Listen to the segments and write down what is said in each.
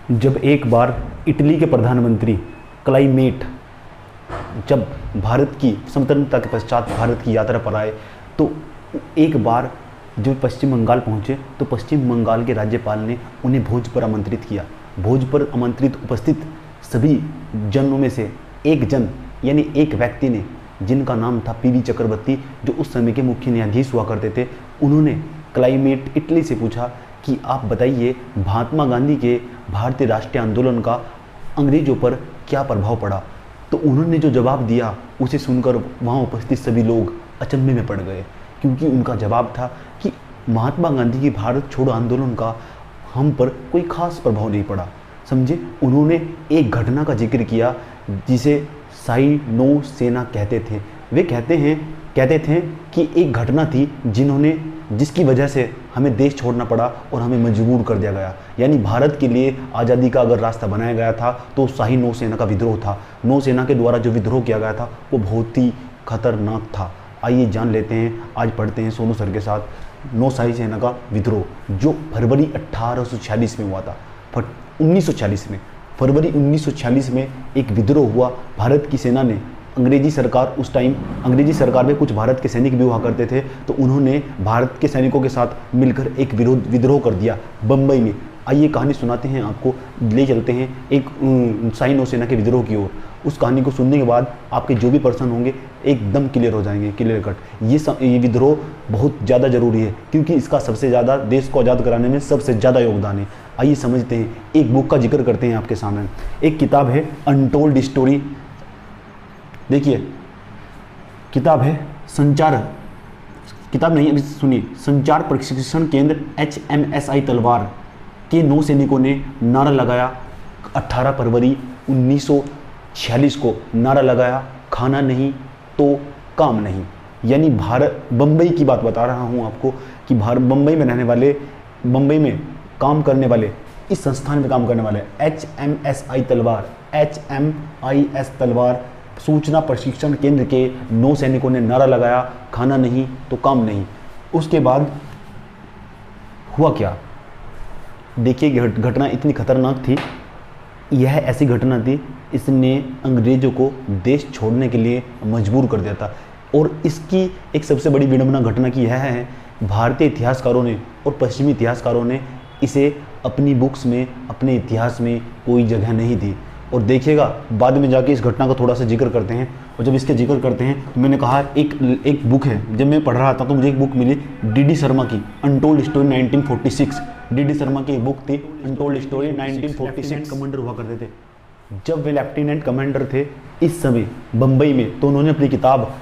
जब एक बार इटली के प्रधानमंत्री क्लाइमेट जब भारत की स्वतंत्रता के पश्चात भारत की यात्रा पर आए, तो एक बार जब पश्चिम बंगाल पहुँचे तो पश्चिम बंगाल के राज्यपाल ने उन्हें भोज पर आमंत्रित किया। भोज पर आमंत्रित उपस्थित सभी जनों में से एक जन यानी एक व्यक्ति ने, जिनका नाम था पीवी चक्रवर्ती, जो उस समय के मुख्य न्यायाधीश हुआ करते थे, उन्होंने क्लाइमेट इटली से पूछा कि आप बताइए, महात्मा गांधी के भारतीय राष्ट्रीय आंदोलन का अंग्रेजों पर क्या प्रभाव पड़ा। तो उन्होंने जो जवाब दिया उसे सुनकर वहाँ उपस्थित सभी लोग अचंभे में पड़ गए, क्योंकि उनका जवाब था कि महात्मा गांधी की भारत छोड़ो आंदोलन का हम पर कोई खास प्रभाव नहीं पड़ा। समझे, उन्होंने एक घटना का जिक्र किया जिसे साई नो सेना कहते थे। वे कहते थे कि एक घटना थी जिसकी वजह से हमें देश छोड़ना पड़ा और हमें मजबूर कर दिया गया। यानी भारत के लिए आज़ादी का अगर रास्ता बनाया गया था तो शाही नौसेना का विद्रोह था। नौसेना के द्वारा जो विद्रोह किया गया था वो बहुत ही खतरनाक था। आइए जान लेते हैं, आज पढ़ते हैं सोनू सर के साथ नौशाही सेना का विद्रोह, जो फरवरी 1846 में हुआ था। 1946 में फरवरी 1946 में एक विद्रोह हुआ। भारत की सेना ने अंग्रेजी सरकार, उस टाइम अंग्रेजी सरकार में कुछ भारत के सैनिक भी हुआ करते थे, तो उन्होंने भारत के सैनिकों के साथ मिलकर एक विद्रोह कर दिया बम्बई में। आइए कहानी सुनाते हैं आपको, ले चलते हैं एक शाही नौसेना के विद्रोह की ओर। उस कहानी को सुनने के बाद आपके जो भी पर्सन होंगे एकदम क्लियर हो जाएंगे, क्लियर कट। ये विद्रोह बहुत ज़्यादा ज़रूरी है, क्योंकि इसका सबसे ज़्यादा देश को आज़ाद कराने में सबसे ज़्यादा योगदान है। आइए समझते हैं, एक बुक का जिक्र करते हैं आपके सामने। एक किताब है अनटोल्ड स्टोरी। देखिए, किताब है संचार प्रशिक्षण केंद्र HMSI तलवार के नौ सैनिकों ने नारा लगाया 18 फरवरी 1946 को। नारा लगाया, खाना नहीं तो काम नहीं। यानी बम्बई की बात बता रहा हूँ आपको कि बम्बई में रहने वाले, बम्बई में काम करने वाले, इस संस्थान में काम करने वाले HMSI तलवार सूचना प्रशिक्षण केंद्र के 9 सैनिकों ने नारा लगाया, खाना नहीं तो काम नहीं। उसके बाद हुआ क्या, देखिए, घटना इतनी खतरनाक थी। यह ऐसी घटना थी, इसने अंग्रेजों को देश छोड़ने के लिए मजबूर कर दिया था। और इसकी एक सबसे बड़ी विडंबना घटना की यह है, भारतीय इतिहासकारों ने और पश्चिमी इतिहासकारों ने इसे अपनी बुक्स में, अपने इतिहास में कोई जगह नहीं दी। और देखिएगा, बाद में जाके इस घटना का थोड़ा सा जिक्र करते हैं। और जब इसके जिक्र करते हैं तो मैंने कहा एक बुक है, जब मैं पढ़ रहा था तो मुझे एक बुक मिली DD शर्मा की अनटोल्ड स्टोरी 1946। DD शर्मा की एक बुक थी अनटोल्ड स्टोरी 1946। कमांडर हुआ करते थे। जब वे लेफ्टिनेंट कमांडर थे इस समय बम्बई में, तो उन्होंने अपनी किताब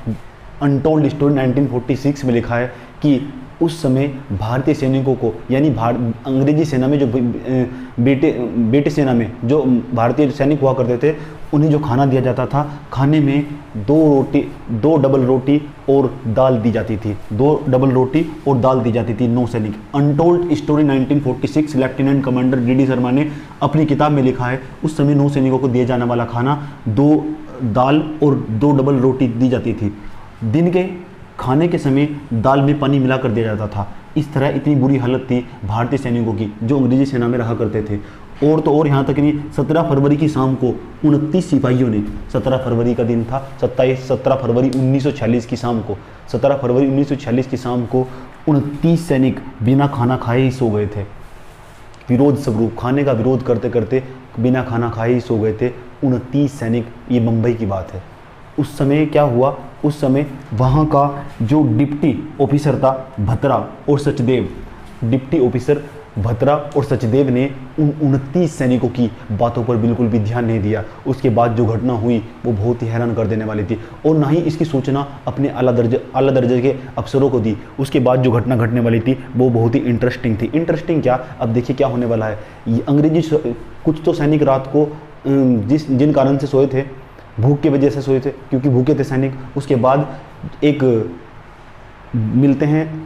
अनटोल्ड स्टोरी 1946 में लिखा है कि उस समय भारतीय सैनिकों को, यानी अंग्रेजी सेना में जो बेटे सेना में जो भारतीय सैनिक हुआ करते थे, उन्हें जो खाना दिया जाता था, खाने में 2 डबल रोटी और दाल दी जाती थी। 2 डबल रोटी और दाल दी जाती थी 9 सैनिक। Untold story 1946 lieutenant commander DD Sharma ने अपनी किताब में लिखा है, उस समय 9 सैनिकों को दिए जाने वाला खाना 2 दाल और 2 डबल रोटी दी जाती थी। दिन के खाने के समय दाल में पानी मिलाकर दिया जाता था। इस तरह इतनी बुरी हालत थी भारतीय सैनिकों की जो अंग्रेजी सेना में रहा करते थे। और तो और यहाँ तक नहीं, 17 फरवरी की शाम को 29 सिपाहियों ने, 17 फरवरी का दिन था, 17 फरवरी 1946 की शाम को, 17 फरवरी 1946 की शाम को 29 सैनिक बिना खाना खाए ही सो गए थे। विरोध स्वरूप, खाने का विरोध करते करते बिना खाना खाए ही सो गए थे 29 सैनिक। ये मुंबई की बात है। उस समय क्या हुआ, उस समय वहाँ का जो डिप्टी ऑफिसर था भत्रा और सचदेव, डिप्टी ऑफिसर भत्रा और सचदेव ने उन 29 सैनिकों की बातों पर बिल्कुल भी ध्यान नहीं दिया। उसके बाद जो घटना हुई वो बहुत ही हैरान कर देने वाली थी, और ना ही इसकी सूचना अपने आला दर्जे के अफसरों को दी। उसके बाद जो घटना घटने वाली थी वो बहुत ही इंटरेस्टिंग थी। इंटरेस्टिंग क्या, अब देखिए क्या होने वाला है। ये अंग्रेजी कुछ तो सैनिक रात को जिन कारण से सोए थे, भूख की वजह से सोए थे, क्योंकि भूखे थे सैनिक। उसके बाद एक मिलते हैं,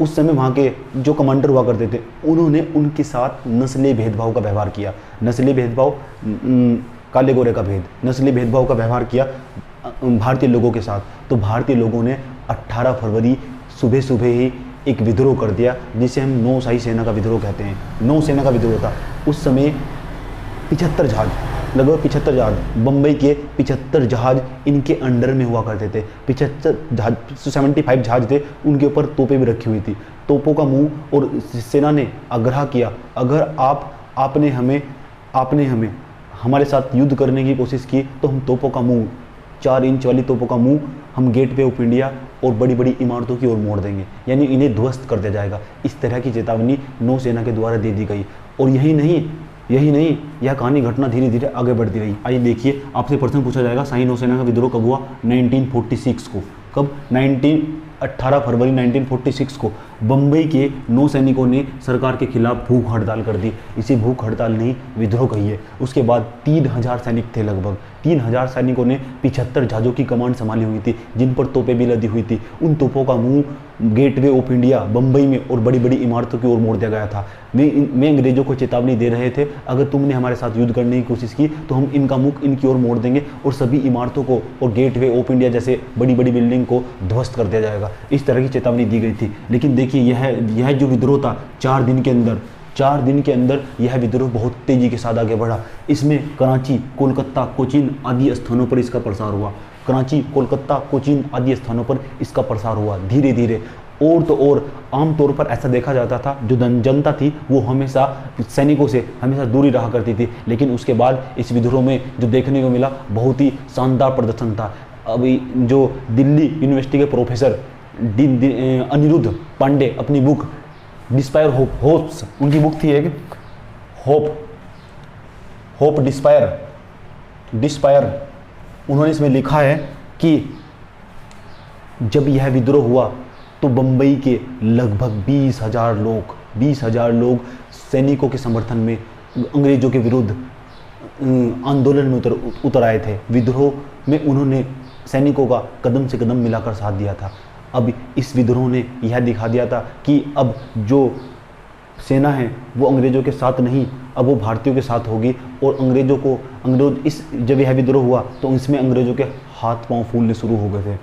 उस समय वहाँ के जो कमांडर हुआ करते थे, उन्होंने उनके साथ नस्लीय भेदभाव का व्यवहार किया। नस्लीय भेदभाव, काले गोरे का भेद, नस्लीय भेदभाव का व्यवहार किया भारतीय लोगों के साथ। तो भारतीय लोगों ने 18 फरवरी सुबह सुबह ही एक विद्रोह कर दिया, जिसे हम नौशाही सेना का विद्रोह कहते हैं। नौसेना का विद्रोह था। उस समय 75 जहाज, लगभग 75 जहाज, बम्बई के 75 जहाज इनके अंडर में हुआ करते थे। 75 जहाज, 75 जहाज थे, उनके ऊपर तोपें भी रखी हुई थी। तोपों का मुंह, और सेना ने आग्रह किया, अगर आपने हमें हमारे साथ युद्ध करने की कोशिश की तो हम तोपों का मुंह, 4 इंच वाली तोपों का मुंह हम गेटवे ऑफ इंडिया और बड़ी बड़ी इमारतों की ओर मोड़ देंगे, यानी इन्हें ध्वस्त कर दिया जाएगा। इस तरह की चेतावनी नौसेना के द्वारा दे दी गई। और यही नहीं, यह कहानी घटना धीरे धीरे आगे बढ़ती रही। आइए देखिए, आपसे प्रश्न पूछा जाएगा शाही नौसेना का विद्रोह कब हुआ? 1946 को। कब? 18 फरवरी 1946 को बम्बई के नौसैनिकों ने सरकार के खिलाफ भूख हड़ताल कर दी। इसे भूख हड़ताल नहीं, विद्रोह कहिए। उसके बाद 3000 सैनिक थे, लगभग 3000 सैनिकों ने 75 जहाज़ों की कमांड संभाली हुई थी, जिन पर तोपें भी लदी हुई थी। उन तोपों का मुंह गेटवे ऑफ इंडिया बम्बई में और बड़ी बड़ी इमारतों की ओर मोड़ दिया गया था। वे अंग्रेजों को चेतावनी दे रहे थे, अगर तुमने हमारे साथ युद्ध करने की कोशिश की तो हम इनका मुख इनकी ओर मोड़ देंगे और सभी इमारतों को और गेटवे ऑफ इंडिया जैसे बड़ी बड़ी बिल्डिंग को ध्वस्त कर दिया जाएगा। इस तरह की चेतावनी दी गई थी। लेकिन देखिए, यह जो विद्रोह था, 4 दिन के अंदर यह विद्रोह बहुत तेजी के साथ आगे बढ़ा। इसमें कराची, कोलकाता, कोचीन आदि स्थानों पर इसका प्रसार हुआ। कराची, कोलकाता, कोचीन आदि स्थानों पर इसका प्रसार हुआ धीरे धीरे। और तो और आमतौर पर ऐसा देखा जाता था, जो जनता थी वो हमेशा सैनिकों से हमेशा दूरी रहा करती थी। लेकिन उसके बाद इस विद्रोह में जो देखने को मिला, बहुत ही शानदार प्रदर्शन था। अभी जो दिल्ली यूनिवर्सिटी के प्रोफेसर अनिरुद्ध पांडे अपनी बुक डिस्पायर होप्स, उनकी बुक थी एक होप डिस्पायर, उन्होंने इसमें लिखा है कि जब यह विद्रोह हुआ तो बम्बई के लगभग 20,000 लोग सैनिकों के समर्थन में अंग्रेजों के विरुद्ध आंदोलन में उतर आए थे। विद्रोह में उन्होंने सैनिकों का कदम से कदम मिलाकर साथ दिया था। अब इस विद्रोह ने यह दिखा दिया था कि अब जो सेना है वो अंग्रेजों के साथ नहीं, अब वो भारतीयों के साथ होगी। और जब यह विद्रोह हुआ तो इसमें अंग्रेजों के हाथ पांव फूलने शुरू हो गए थे।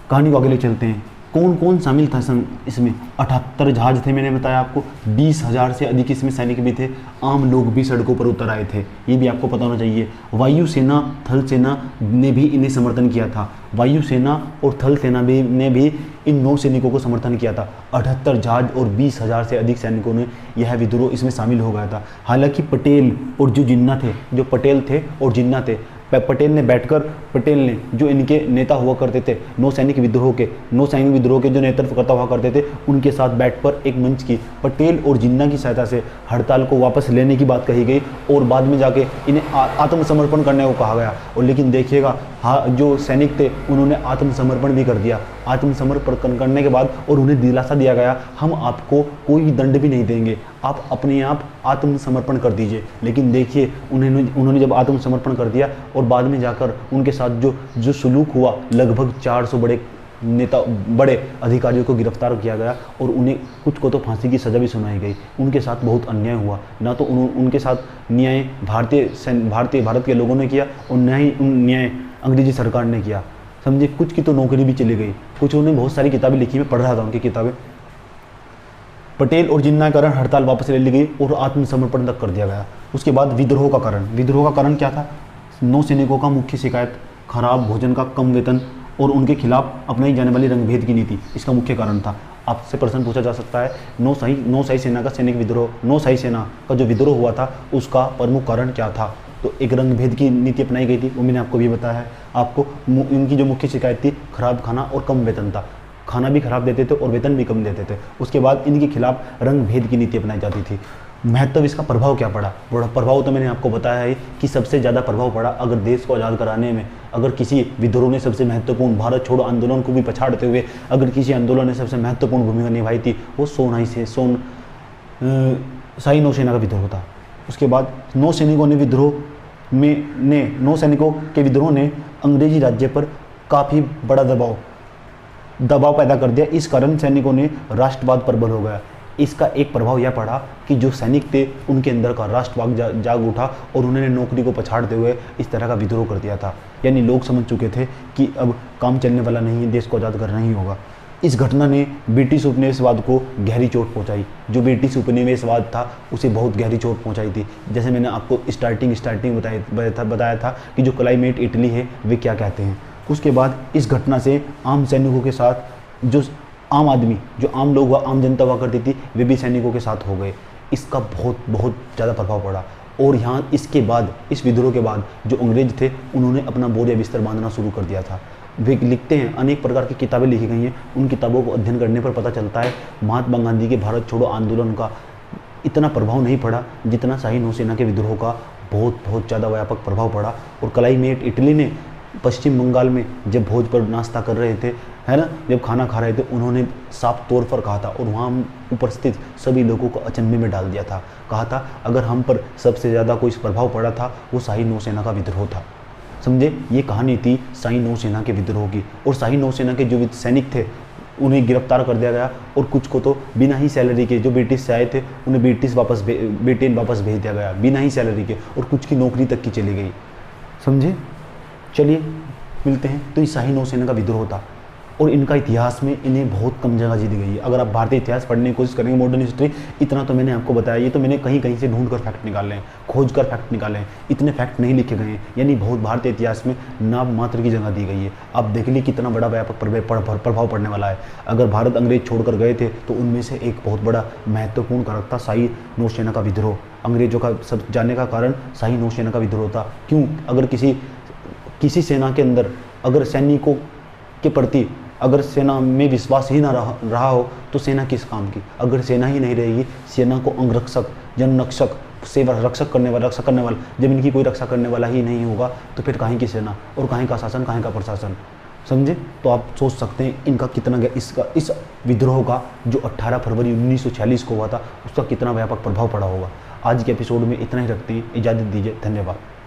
कहानी को आगे ले चलते हैं। कौन कौन शामिल था इसमें? 78 जहाज थे, मैंने बताया आपको। 20,000 से अधिक इसमें सैनिक भी थे। आम लोग भी सड़कों पर उतर आए थे, ये भी आपको पता होना चाहिए। वायुसेना, थल सेना ने भी इन्हें समर्थन किया था। वायुसेना और थल सेना ने भी इन नौसैनिकों को समर्थन किया था। 78 जहाज और 20,000 से अधिक सैनिकों ने यह विद्रोह इसमें शामिल हो गया था। हालांकि पटेल थे और जिन्ना थे, पटेल ने जो इनके नेता हुआ करते थे, नौसैनिक विद्रोह के जो नेतृत्व करता हुआ करते थे, उनके साथ बैठकर एक मंच की पटेल और जिन्ना की सहायता से हड़ताल को वापस लेने की बात कही गई और बाद में जाके इन्हें आत्मसमर्पण करने को कहा गया। और लेकिन देखिएगा, जो सैनिक थे उन्होंने आत्मसमर्पण भी कर दिया। आत्मसमर्पण करने के बाद और उन्हें दिलासा दिया गया, हम आपको कोई दंड भी नहीं देंगे, आप अपने आप आत्मसमर्पण कर दीजिए। लेकिन देखिए, उन्होंने जब आत्मसमर्पण कर दिया और बाद में जाकर उनके साथ जो सलूक हुआ, लगभग 400 बड़े अधिकारियों को गिरफ्तार किया गया और उन्हें कुछ को तो फांसी की सज़ा भी सुनाई गई। उनके साथ बहुत अन्याय हुआ। ना तो उनके साथ न्याय भारत के लोगों ने किया और न ही न्याय अंग्रेजी सरकार ने किया। समझे, कुछ की तो नौकरी भी चली गई। कुछ उन्होंने बहुत सारी किताबें लिखी, मैं पढ़ रहा था उनकी किताबें। पटेल और जिन्ना के कारण हड़ताल वापस ले ली गई और आत्मसमर्पण तक कर दिया गया। उसके बाद विद्रोह का कारण क्या था? नौसैनिकों का मुख्य शिकायत खराब भोजन का कम वेतन और उनके खिलाफ अपनाई जाने वाली रंगभेद की नीति, इसका मुख्य कारण था। आपसे प्रश्न पूछा जा सकता है, नौशाही सेना का सैनिक विद्रोह, नौशाही सेना का जो विद्रोह हुआ था उसका प्रमुख कारण क्या था? तो एक रंगभेद की नीति अपनाई गई थी, वो मैंने आपको भी बताया है। आपको इनकी जो मुख्य शिकायत थी, खराब खाना और कम वेतन था। खाना भी खराब देते थे और वेतन भी कम देते थे। उसके बाद इनके खिलाफ रंगभेद की नीति अपनाई जाती थी। महत्व, इसका प्रभाव क्या पड़ा? प्रभाव तो मैंने आपको बताया है कि सबसे ज़्यादा प्रभाव पड़ा अगर देश को आज़ाद कराने में, अगर किसी विद्रोह ने सबसे महत्वपूर्ण, भारत छोड़ो आंदोलन को भी पछाड़ते हुए अगर किसी आंदोलन ने सबसे महत्वपूर्ण भूमिका निभाई थी, वो शाही नौसेना का विद्रोह था। उसके बाद नौसैनिकों के विद्रोह ने अंग्रेजी राज्य पर काफ़ी बड़ा दबाव पैदा कर दिया। इस कारण सैनिकों ने राष्ट्रवाद प्रबल हो गया। इसका एक प्रभाव यह पड़ा कि जो सैनिक थे उनके अंदर का राष्ट्रवाद जाग उठा और उन्होंने नौकरी को पछाड़ते हुए इस तरह का विद्रोह कर दिया था। यानी लोग समझ चुके थे कि अब काम चलने वाला नहीं है, देश को आज़ाद करना ही होगा। इस घटना ने ब्रिटिश उपनिवेशवाद को गहरी चोट पहुंचाई। जो ब्रिटिश उपनिवेशवाद था उसे बहुत गहरी चोट पहुंचाई थी। जैसे मैंने आपको स्टार्टिंग बताया था कि जो क्लाइमेट इटली है वे क्या कहते हैं। उसके बाद इस घटना से आम सैनिकों के साथ जो आम आदमी, जो आम लोग हुआ, आम जनता हुआ करती थी, वे भी सैनिकों के साथ हो गए। इसका बहुत ज़्यादा प्रभाव पड़ा। और यहाँ इसके बाद, इस विद्रोह के बाद जो अंग्रेज थे उन्होंने अपना बोरिया बिस्तर बांधना शुरू कर दिया था। वे लिखते हैं, अनेक प्रकार की किताबें लिखी गई हैं। उन किताबों को अध्ययन करने पर पता चलता है महात्मा गांधी के भारत छोड़ो आंदोलन का इतना प्रभाव नहीं पड़ा जितना शाही नौसेना के विद्रोह का बहुत ज़्यादा व्यापक प्रभाव पड़ा। और क्लाइमेट इटली ने पश्चिम बंगाल में जब भोज पर नाश्ता कर रहे थे, है ना, जब खाना खा रहे थे, उन्होंने साफ तौर पर कहा था और वहाँ उपस्थित सभी लोगों को अचंभे में डाल दिया था। कहा था अगर हम पर सबसे ज़्यादा कोई प्रभाव पड़ा था वो शाही नौसेना का विद्रोह था। समझे, ये कहानी थी शाही नौसेना के विद्रोह की। और शाही नौसेना के जो सैनिक थे उन्हें गिरफ्तार कर दिया गया और कुछ को तो बिना ही सैलरी के, जो ब्रिटिश से आए थे उन्हें ब्रिटेन वापस भेज दिया गया बिना ही सैलरी के, और कुछ की नौकरी तक की चली गई। समझे। चलिए मिलते हैं। तो ये शाही नौसेना का विद्रोह था और इनका इतिहास में इन्हें बहुत कम जगह दी गई है। अगर आप भारतीय इतिहास पढ़ने की कोशिश करेंगे, मॉडर्न हिस्ट्री, इतना तो मैंने आपको बताया। ये तो मैंने कहीं से ढूंढ कर फैक्ट निकाले हैं, खोज कर फैक्ट निकाले हैं। इतने फैक्ट नहीं लिखे गए हैं, यानी बहुत भारतीय इतिहास में नाम मात्र की जगह दी गई है। आप देख लीजिए कितना बड़ा व्यापक प्रभाव पड़ने वाला है। अगर भारत अंग्रेज छोड़कर गए थे तो उनमें से एक बहुत बड़ा महत्वपूर्ण कारक था शाही नौसेना का विद्रोह। अंग्रेजों का सब जाने का कारण शाही नौसेना का विद्रोह था। क्यों? अगर किसी सेना के अंदर अगर सैनिकों के प्रति अगर सेना में विश्वास ही ना रहा हो तो सेना किस काम की? अगर सेना ही नहीं रहेगी, सेना को अंगरक्षक, जनरक्षक, सेवा रक्षक करने वाला, जब इनकी कोई रक्षा करने वाला ही नहीं होगा तो फिर काहे की सेना और काहे का शासन, काहे का प्रशासन। समझे। तो आप सोच सकते हैं इनका कितना, इस विद्रोह का जो 18 फरवरी 1946 को हुआ था उसका कितना व्यापक प्रभाव पड़ा होगा। आज के एपिसोड में इतना ही रखते हैं। इजाज़त दीजिए। धन्यवाद।